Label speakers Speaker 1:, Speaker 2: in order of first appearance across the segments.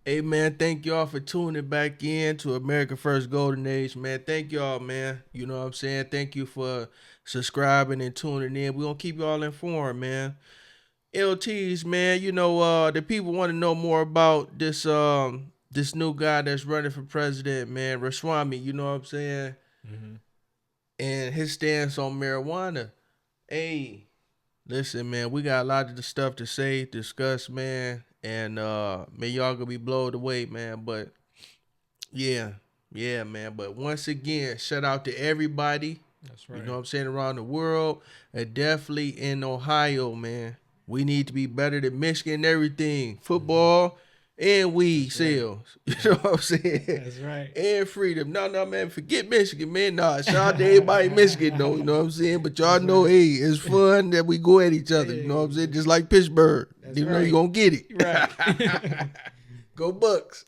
Speaker 1: Hey man, thank y'all for tuning back in to America First Golden Age, man. Thank y'all, man. You know what I'm saying? Thank you for subscribing and tuning in. We're gonna keep y'all informed, man. LTs, man, the people want to know more about this new guy that's running for president, man, Ramaswamy, you know what I'm saying?
Speaker 2: Hmm.
Speaker 1: And his stance on marijuana. Hey, listen, man, we got a lot of the stuff to say, discuss, man. And man, y'all gonna be blown away, man. But yeah, yeah, man. But once again, shout out to everybody.
Speaker 2: That's
Speaker 1: You know what
Speaker 2: right.
Speaker 1: I'm saying, around the world. And definitely in Ohio, man. We need to be better than Michigan and everything.
Speaker 2: Hmm.
Speaker 1: Football and weed
Speaker 2: That's right.
Speaker 1: sales. You know
Speaker 2: Yep.
Speaker 1: what I'm saying?
Speaker 2: That's right.
Speaker 1: And freedom. No, no, man. Forget Michigan, man. Nah, shout out to everybody in Michigan, though. You know what I'm saying? But y'all
Speaker 2: That's
Speaker 1: know,
Speaker 2: right.
Speaker 1: hey, it's fun that we go at each other. You know what I'm saying?
Speaker 2: Hey,
Speaker 1: Just like Pittsburgh.
Speaker 2: that's
Speaker 1: You know you're
Speaker 2: right.
Speaker 1: going to get
Speaker 2: Right.
Speaker 1: it. Go Bucks.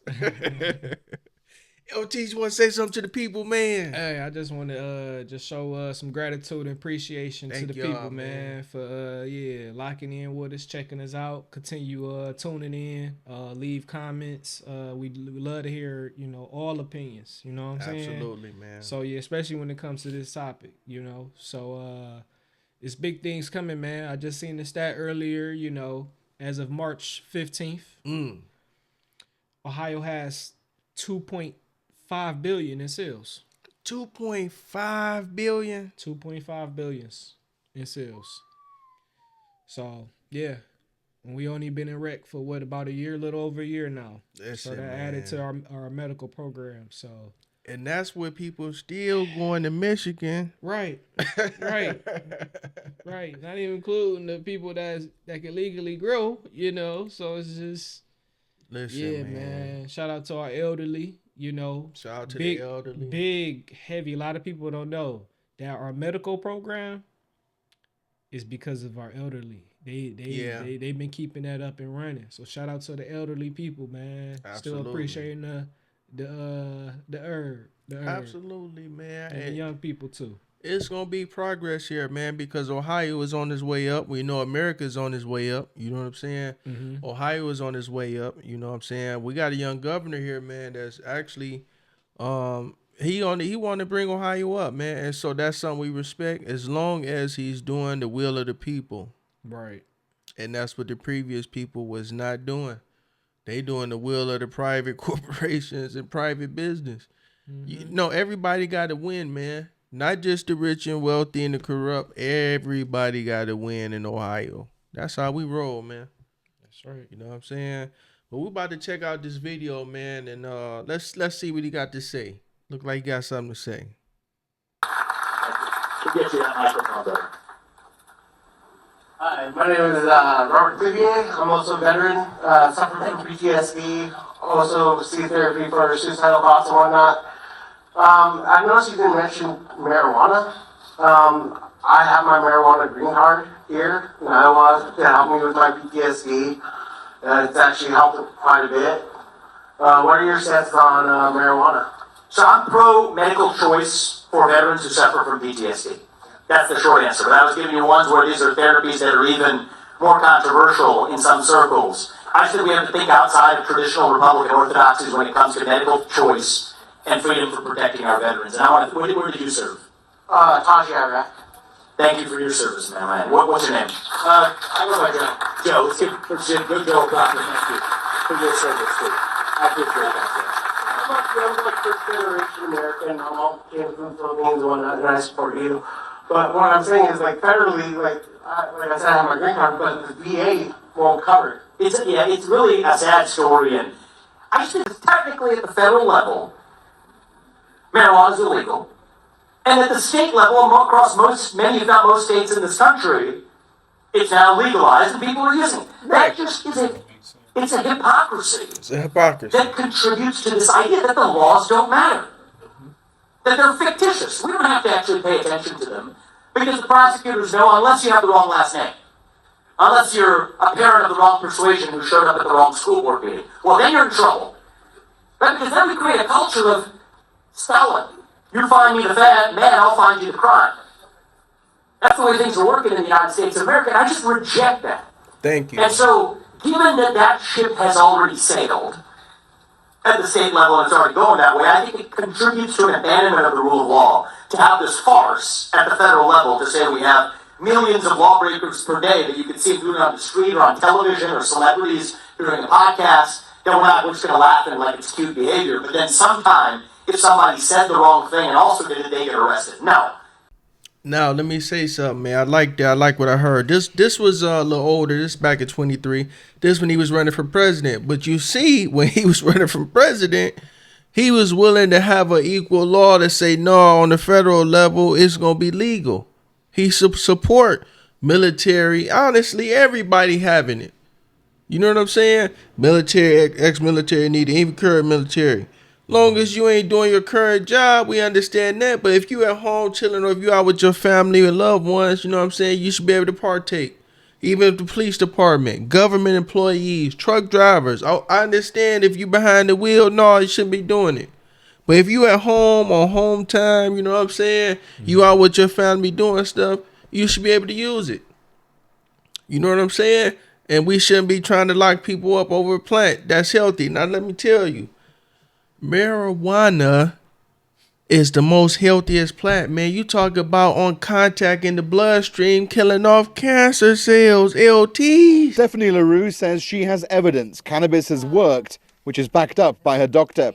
Speaker 1: Yo, T, you want to say something to the people, man?
Speaker 2: Hey, I just want to just show some gratitude and appreciation to the
Speaker 1: Thank y'all,
Speaker 2: people,
Speaker 1: man.
Speaker 2: man, for locking in with us, checking us out. Continue tuning in, leave comments. We love to hear all opinions. You know what I'm saying?
Speaker 1: Absolutely, man.
Speaker 2: So yeah, especially when it comes to this topic. So it's big things coming, man. I just seen the stat earlier. As of March 15th,
Speaker 1: Mm.
Speaker 2: Ohio has 2.5 billion in sales.
Speaker 1: 2.5 billion.
Speaker 2: 2.5 billions in sales. So yeah, and we only been in rec for what, about a year, a little over a year now. So that
Speaker 1: Listen,
Speaker 2: added to
Speaker 1: man.
Speaker 2: our medical program. So
Speaker 1: And that's where people still going to Michigan.
Speaker 2: right, right, right. Not even including the people that can legally grow. So it's just
Speaker 1: Listen,
Speaker 2: yeah,
Speaker 1: man.
Speaker 2: man. Shout out to our elderly.
Speaker 1: Shout out to the
Speaker 2: Big,
Speaker 1: elderly.
Speaker 2: big, heavy. A lot of people don't know that our medical program is because of our elderly.
Speaker 1: Yeah,
Speaker 2: They've been keeping that up and running. So shout out to the elderly people, man. Still
Speaker 1: absolutely.
Speaker 2: appreciating the herb,
Speaker 1: Absolutely, man.
Speaker 2: and the young people too.
Speaker 1: It's gonna be progress here, man, because Ohio is on his way up. We know America is on his way up. You know what I'm saying?
Speaker 2: Hmm.
Speaker 1: Ohio is on his way up. You know what I'm saying? We got a young governor here, man, that's actually he want to bring Ohio up, man, and so that's something we respect as long as he's doing the will of the people,
Speaker 2: Right.
Speaker 1: and that's what the previous people was not doing. They doing the will of the private corporations and private business. You
Speaker 2: Hmm.
Speaker 1: know, everybody got to win, man. Not just the rich and wealthy and the corrupt. Everybody got to win in Ohio. That's how we roll, man.
Speaker 2: That's right.
Speaker 1: You know what I'm saying? But we about to check out this video, man, and let's see what he got to say. Look like he got something to say.
Speaker 3: To get you that microphone better. Hi, my name is Robert Vivier. I'm also a veteran, suffering from PTSD, also see therapy for suicidal thoughts and whatnot. I've noticed you didn't mention marijuana. I have my marijuana green card here in Iowa to help me with my PTSD. It's actually helped quite a bit. What are your stances on marijuana? So I'm pro medical choice for veterans who suffer from PTSD. That's the short answer. But I was giving you ones where these are therapies that are even more controversial in some circles. I think we have to think outside of traditional Republican orthodoxies when it comes to medical choice and freedom for protecting our veterans. And I want to, where did you serve? Taji, Iraq. Thank you for your service, man. What's your name? I go by Joe. Joe, let's give good Joe a clap. Thank you for your service, too. I appreciate that, Joe. I'm like first generation American. I'm all came from the Philippines and whatnot, and I support you. But what I'm saying is, like, federally, like I said, I have my green card, but the VA won't cover it. It's really a sad story, and I think technically at the federal level, marijuana is illegal. And at the state level, across many if not most states in this country, it's now legalized and people are using it. That just is it's a hypocrisy
Speaker 1: It's a hypocrisy.
Speaker 3: that contributes to this idea that the laws don't matter, that they're fictitious. We don't have to actually pay attention to them because the prosecutors know unless you have the wrong last name, unless you're a parent of the wrong persuasion who showed up at the wrong school board meeting, well, then you're in trouble. Right? Because then we create a culture of Stalin. You find me the bad man, I'll find you the crime. That's the way things are working in the United States of America, and I just reject that.
Speaker 1: Thank you.
Speaker 3: And so, given that that ship has already sailed, at the state level, and it's already going that way. I think it contributes to an abandonment of the rule of law to have this farce at the federal level to say we have millions of lawbreakers per day that you can see doing it on the street or on television or celebrities doing a podcast. Then we're just going to laugh and like it's cute behavior. But then sometime, if somebody said the wrong thing and also did it, they get arrested. No.
Speaker 1: Now let me say something, man. I like that. I like what I heard. This was a little older. This back at 23. This when he was running for president. But you see, when he was running for president, he was willing to have an equal law to say no on the federal level. It's gonna be legal. He support military. Honestly, everybody having it. You know what I'm saying? Military, ex-military, need even current military. Long as you ain't doing your current job, we understand that. But if you at home chilling or if you out with your family or loved ones, you know what I'm saying, you should be able to partake. Even if the police department, government employees, truck drivers. I understand if you behind the wheel, no, you shouldn't be doing it. But if you at home on home time, you know what I'm saying, you out with your family doing stuff, you should be able to use it. You know what I'm saying? And we shouldn't be trying to lock people up over a plant that's healthy. Now let me tell you, marijuana is the most healthiest plant, man. You talk about on contact in the bloodstream, killing off cancer cells, LTs.
Speaker 4: Stephanie LaRue says she has evidence cannabis has worked, which is backed up by her doctor.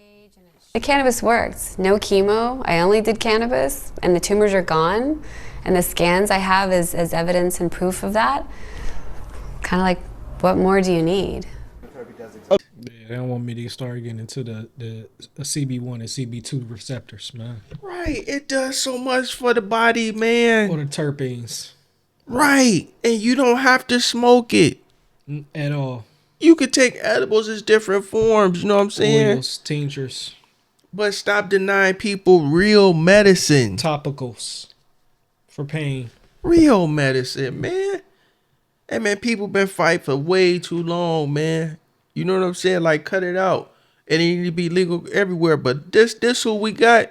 Speaker 5: The cannabis works. No chemo. I only did cannabis, and the tumors are gone. And the scans I have is evidence and proof of that. Kind of like, what more do you need?
Speaker 2: Yeah, they don't want me to start getting into the CB1 and CB2 receptors, man.
Speaker 1: Right. It does so much for the body, man.
Speaker 2: Or the terpenes.
Speaker 1: Right. And you don't have to smoke it.
Speaker 2: At all.
Speaker 1: You could take edibles as different forms, you know what I'm saying?
Speaker 2: Oils, tinctures.
Speaker 1: But stop denying people real medicine.
Speaker 2: Topicals. For pain.
Speaker 1: Real medicine, man. And man, people been fighting for way too long, man. You know what I'm saying? Like, cut it out. And it need to be legal everywhere. But this who we got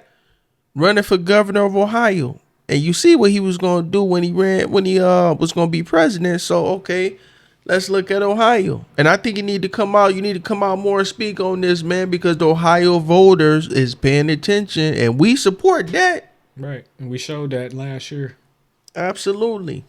Speaker 1: running for governor of Ohio. And you see what he was gonna do when he was gonna be president. So okay, let's look at Ohio. And I think you need to come out more and speak on this, man, because the Ohio voters is paying attention and we support that.
Speaker 2: Right. And we showed that last year.
Speaker 1: Absolutely.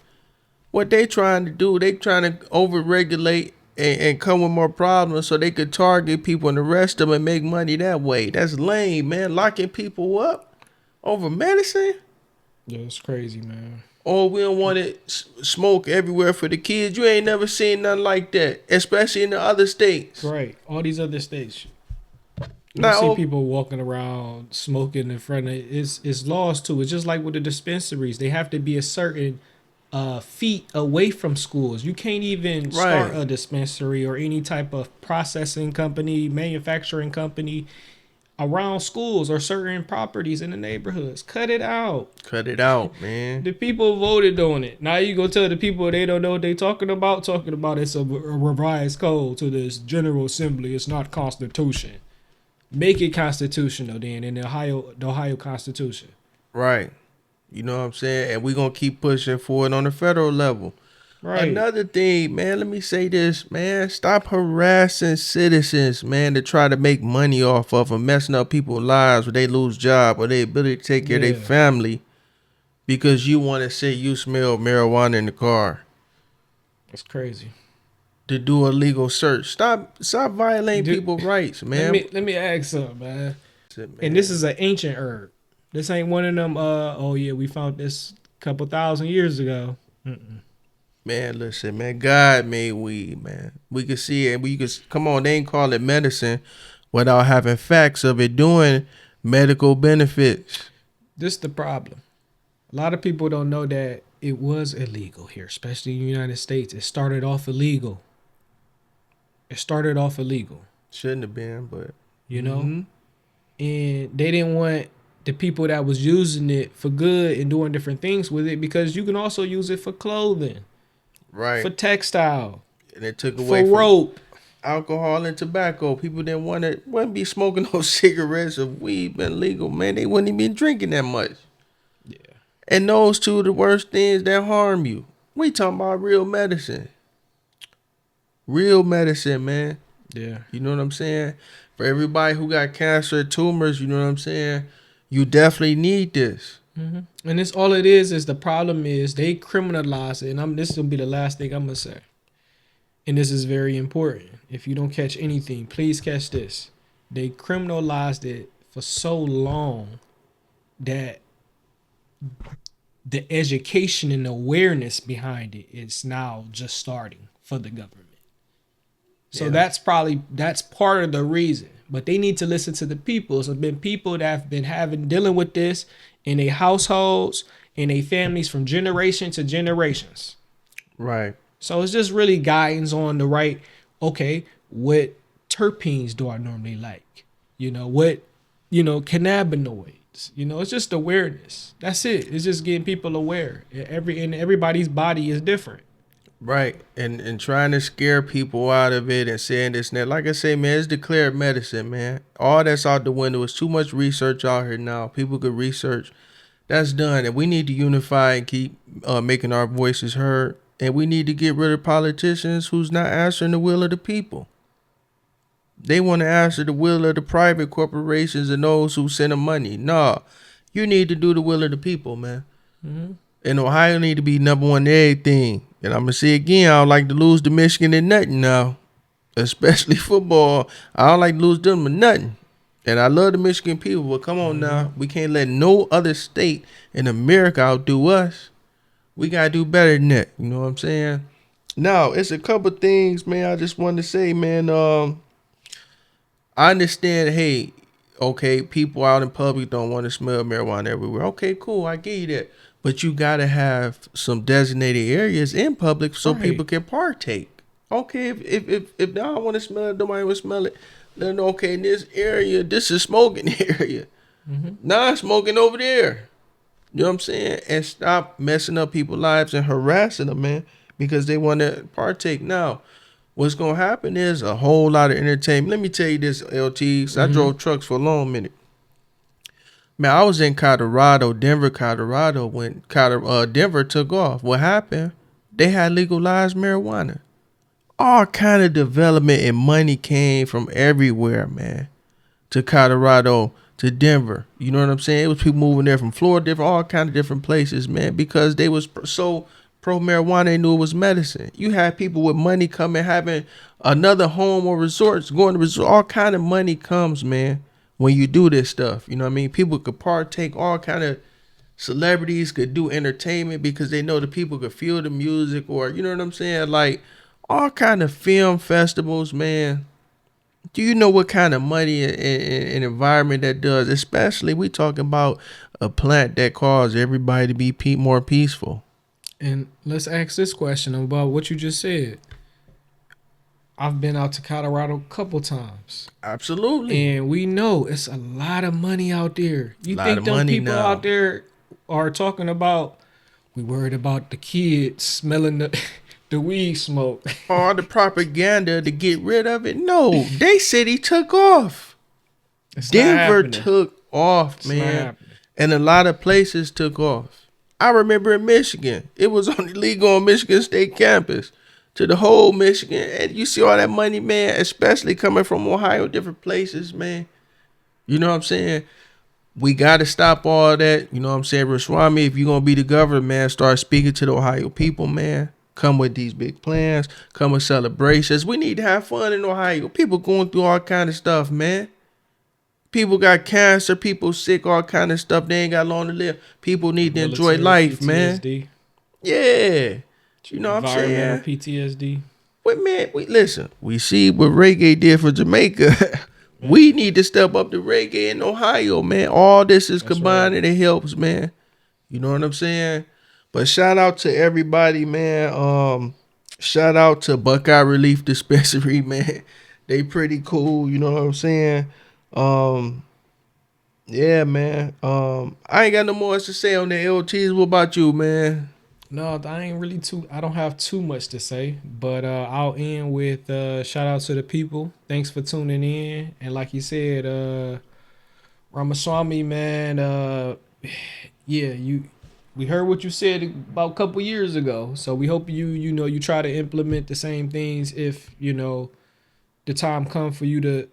Speaker 1: What they trying to do, they trying to overregulate and come with more problems so they could target people and arrest them and make money that way. That's lame, man. Locking people up over medicine.
Speaker 2: Yeah, it's crazy, man.
Speaker 1: Oh, we don't want it smoke everywhere for the kids. You ain't never seen nothing like that, especially in the other states.
Speaker 2: Right. All these other states. You
Speaker 1: Now,
Speaker 2: see people walking around smoking in front of it. It's laws too. It's just like with the dispensaries. They have to be a certain feet away from schools. You can't even start a dispensary or any type of processing company, manufacturing company around schools or certain properties in the neighborhoods. Cut it out.
Speaker 1: Cut it out, man.
Speaker 2: The people voted on it. Now you go tell the people they don't know what they talking about it's a revised code to this General Assembly. It's not Constitution. Make it constitutional then in the Ohio Constitution.
Speaker 1: Right. You know what I'm saying? And we're going to keep pushing for it on the federal level.
Speaker 2: Right.
Speaker 1: Another thing, man, let me say this, man. Stop harassing citizens, man, to try to make money off of them, messing up people's lives where they lose job or their ability to take care of their family because you want to say you smell marijuana in the car.
Speaker 2: That's crazy.
Speaker 1: To do a legal search. Stop violating people's rights, man.
Speaker 2: Let me ask something, man. And this is an ancient herb. This ain't one of them, we found this a couple thousand years ago. Mm-mm.
Speaker 1: Man, listen, man, God made weed, man. We could see it. Come on, they ain't call it medicine without having facts of it doing medical benefits.
Speaker 2: This is the problem. A lot of people don't know that it was illegal here, especially in the United States. It started off illegal.
Speaker 1: Shouldn't have been, but
Speaker 2: you know, and they didn't want the people that was using it for good and doing different things with it because you can also use it for clothing,
Speaker 1: right,
Speaker 2: for textile,
Speaker 1: and it took away
Speaker 2: for
Speaker 1: from
Speaker 2: rope,
Speaker 1: alcohol and tobacco. People wouldn't be smoking no cigarettes if weed been legal, man. They wouldn't even be drinking that much.
Speaker 2: Yeah,
Speaker 1: and those two are the worst things that harm you. We talking about real medicine, man.
Speaker 2: Yeah.
Speaker 1: You know what I'm saying? For everybody who got cancer, tumors, you know what I'm saying? You definitely need this.
Speaker 2: And it's all it is the problem is they criminalize it. And this will be the last thing I'm gonna say. And this is very important. If you don't catch anything, please catch this. They criminalized it for so long that the education and awareness behind it is now just starting for the government. So
Speaker 1: Yeah.
Speaker 2: that's part of the reason. But they need to listen to the people. So been people that have been dealing with this in their households, in their families from generation to generations.
Speaker 1: Right.
Speaker 2: So it's just really guidance on the right, okay, what terpenes do I normally like? What, cannabinoids. It's just awareness. That's it. It's just getting people aware. Everybody's body is different.
Speaker 1: Right. And trying to scare people out of it and saying this and that. Like I say, man, it's declared medicine, man. All that's out the window. It's too much research out here now. People could research. That's done. And we need to unify and keep making our voices heard. And we need to get rid of politicians who's not answering the will of the people. They want to answer the will of the private corporations and those who send them money. No, you need to do the will of the people, man. And Ohio need to be number one in everything. And I'm going to say again, I don't like to lose to Michigan in nothing now, especially football. I don't like to lose them to nothing. And I love the Michigan people, but come on now. We can't let no other state in America outdo us. We got to do better than that. You know what I'm saying? Now, it's a couple things, man, I just wanted to say, man. I understand, hey, okay, people out in public don't want to smell marijuana everywhere. Okay, cool, I get you that. But you gotta have some designated areas in public so
Speaker 2: Right.
Speaker 1: people can partake. Okay, if they don't want to smell it, nobody will smell it. Then okay, in this area, this is smoking area. Non-smoking over there. You know what I'm saying? And stop messing up people's lives and harassing them, man, because they want to partake. Now, what's gonna happen is a whole lot of entertainment. Let me tell you this, LT. I drove trucks for a long minute. Man, I was in Colorado, Denver, Colorado, when Denver took off. What happened? They had legalized marijuana. All kind of development and money came from everywhere, man, to Colorado, to Denver. You know what I'm saying? It was people moving there from Florida, different, all kind of different places, man, because they was so pro marijuana. They knew it was medicine. You had people with money coming, having another home or resorts, going to resort. All kind of money comes, man, when you do this stuff. You know what I mean? People could partake. All kind of celebrities could do entertainment because they know the people could feel the music, or you know what I'm saying? Like all kind of film festivals, man. Do you know what kind of money and environment that does? Especially we talking about a plant that causes everybody to be more peaceful.
Speaker 2: And let's ask this question about what you just said. I've been out to Colorado a couple times.
Speaker 1: Absolutely.
Speaker 2: And we know it's a lot of money out there. You
Speaker 1: Lot
Speaker 2: think
Speaker 1: of
Speaker 2: them
Speaker 1: money
Speaker 2: people
Speaker 1: now.
Speaker 2: out there are talking about we worried about the kids smelling the the weed smoke.
Speaker 1: All the propaganda to get rid of it. No, they said he took off.
Speaker 2: It's not
Speaker 1: Denver
Speaker 2: happening.
Speaker 1: took off,
Speaker 2: It's not
Speaker 1: man.
Speaker 2: happening.
Speaker 1: And a lot of places took off. I remember in Michigan, it was only legal on Michigan State campus to the whole Michigan. And you see all that money, man, especially coming from Ohio, different places, man. You know what I'm saying? We got to stop all that. You know what I'm saying? Ramaswamy, if you're going to be the governor, man, start speaking to the Ohio people, man. Come with these big plans. Come with celebrations. We need to have fun in Ohio. People going through all kind of stuff, man. People got cancer. People sick, all kind of stuff. They ain't got long to live. People need to enjoy
Speaker 2: Military
Speaker 1: life, man.
Speaker 2: PTSD,
Speaker 1: Yeah. You know what I'm
Speaker 2: environmental
Speaker 1: saying?
Speaker 2: PTSD.
Speaker 1: Wait, man, listen. We see what reggae did for Jamaica. We need to step up the reggae in Ohio, man. All this is combined and it helps, man. You know what I'm saying? But shout out to everybody, man. Shout out to Buckeye Relief Dispensary, man. They pretty cool, you know what I'm saying? Yeah, man. I ain't got no more else to say on the LTs. What about you, man?
Speaker 2: No, I don't have too much to say, but I'll end with shout out to the people. Thanks for tuning in. And like you said, Ramaswamy, man, yeah, we heard what you said about a couple years ago. So we hope you try to implement the same things if, the time come for you to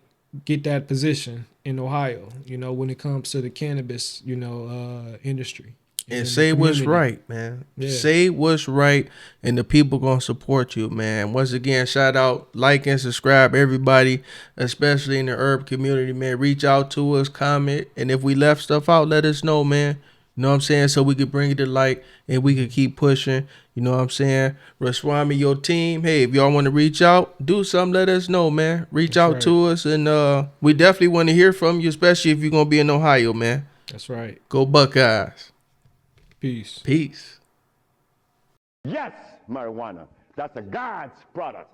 Speaker 2: get that position in Ohio, you know, when it comes to the cannabis, you know, industry.
Speaker 1: And
Speaker 2: In the
Speaker 1: say what's
Speaker 2: community.
Speaker 1: right, man.
Speaker 2: Yeah.
Speaker 1: Say what's right, and the people gonna support you, man. Once again, shout out, like and subscribe, everybody, especially in the herb community, man. Reach out to us, comment, and if we left stuff out, let us know, man. You know what I'm saying? So we could bring it to light and we could keep pushing. You know what I'm saying? Ramaswamy, your team. Hey, if y'all want to reach out, do something, let us know, man. Reach
Speaker 2: That's
Speaker 1: out
Speaker 2: right.
Speaker 1: to us, and we definitely want to hear from you, especially if you're gonna be in Ohio, man.
Speaker 2: That's right.
Speaker 1: Go Buckeyes.
Speaker 2: Peace.
Speaker 1: Peace.
Speaker 6: Yes, marijuana. That's a God's product.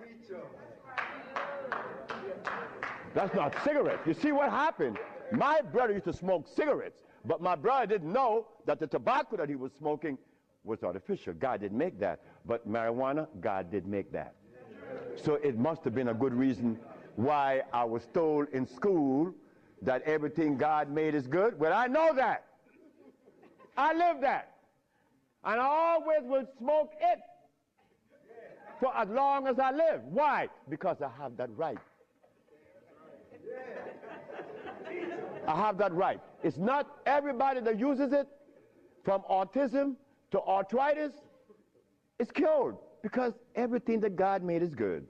Speaker 6: That's not cigarettes. You see what happened? My brother used to smoke cigarettes, but my brother didn't know that the tobacco that he was smoking was artificial. God didn't make that. But marijuana, God did make that. So it must have been a good reason why I was told in school that everything God made is good. Well, I know that. I live that. And I always will smoke it for as long as I live. Why? Because I have that right. I have that right. It's not everybody that uses it, from autism to arthritis, is cured, because everything that God made is good.